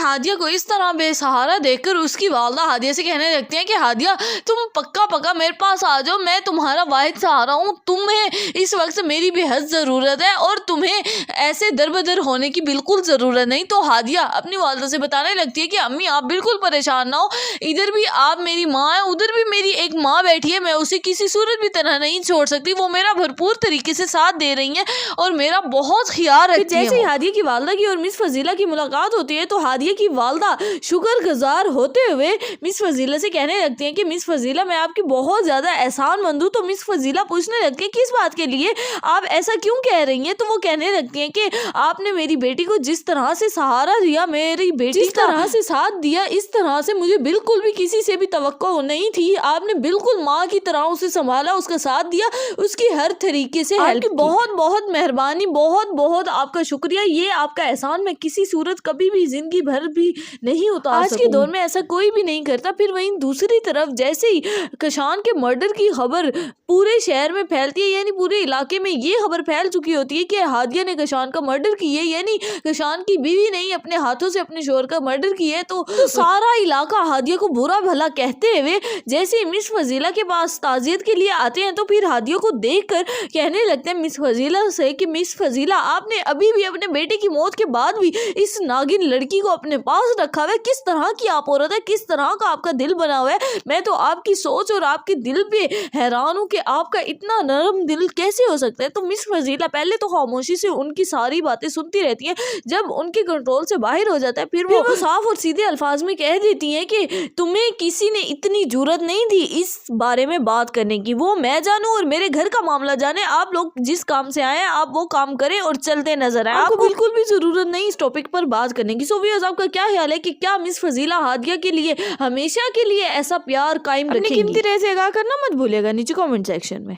हादिया को इस तरह बेसहारा देखकर उसकी वालदा हादिया से कहने लगती हैं कि हादिया तुम पक्का मेरे पास आ जाओ, मैं तुम्हारा वाहिद सहारा हूँ, तुम्हें इस वक्त मेरी बेहद ज़रूरत है और तुम्हें ऐसे दरबदर होने की बिल्कुल ज़रूरत नहीं। तो हादिया अपनी वालदा से बताने लगती है कि अम्मी आप बिल्कुल परेशान ना हो, इधर भी आप मेरी माँ हैं, उधर भी मेरी एक माँ बैठी है, मैं उसे किसी सूरत भी तरह नहीं छोड़ सकती, वो मेरा भरपूर तरीके से साथ दे रही हैं और मेरा बहुत ख्याल रखती हैं। जैसे ही हादिया की वालदा की और मिस फजीला की मुलाकात होती है तो हादिया की वालदा शुक्रगुजार होते हुए मिस फजीला से कहने लगती हैं कि मिस फजीला मैं आपकी बहुत ज़्यादा एहसानमंद हूँ। तो मिस फजीला पूछने लगती है किस बात के लिए, आप ऐसा क्यों कह रही हैं? तो वो कहने लगती हैं कि आपने मेरी बेटी को जिस तरह से सहारा दिया, मेरी बेटी जिस तरह से साथ दिया, इस तरह से मुझे बिल्कुल भी किसी से भी तवक्को नहीं थी। आपने बिल्कुल माँ की तरह उसे संभाला, उसका साथ दिया, उसकी हर तरीके से हेल्प की। बहुत बहुत मेहरबानी, बहुत बहुत आपका शुक्रिया, ये आपका एहसान मैं किसी सूरत कभी भी जिंदगी भर भी नहीं उतार सकूंगी। आज के दौर में ऐसा कोई भी नहीं करता। फिर वहीं दूसरी तरफ जैसे ही कशान के मर्डर की खबर पूरे शहर में फैलती है, यानी पूरे इलाके में ये खबर फैल चुकी होती है कि हादिया ने कशान का मर्डर किया, यानी कशान की बीवी ने अपने हाथों से अपने शोहर का मर्डर किया है, तो सारा इलाका हादिया को बुरा भला कहते हुए जैसे ही मिस फजीला के पास ताज़ियत के लिए आते हैं तो फिर हादिया को देखकर कहने लगते हैं मिस फजीला से कि मिस फजीला आपने अभी भी अपने बेटे की मौत के बाद भी इस नागिन लड़की को अपने पास रखा हुआ है, किस तरह की आप औरत है, किस तरह का आपका दिल बना हुआ है। मैं तो आपकी सोच और आपके दिल पे हैरान हूँ कि आपका इतना नरम दिल कैसे हो सकता है। तो मिस फजीला पहले तो खामोशी से उनकी सारी बातें सुनती रहती हैं, जब उनके कंट्रोल से बाहर हो जाता है फिर वो साफ और सीधे अल्फाज में कह देती हैं कि तुम्हें किसी ने इतनी जुर्रत नहीं दी इस बारे में बात करने की, वो मैं जानूं और मेरे घर का मामला जाने, आप लोग जिस काम से आए हैं आप वो काम करें और चलते नजर आए, आपको बिल्कुल भी जरूरत नहीं इस टॉपिक पर बात करने की। सो व्यूअर्स आपका क्या ख्याल है कि क्या मिस फजीला हादिया के लिए हमेशा के लिए ऐसा प्यार कायम रखेंगी? कीमती राय से आगाह करना मत भूलिएगा नीचे कमेंट सेक्शन में।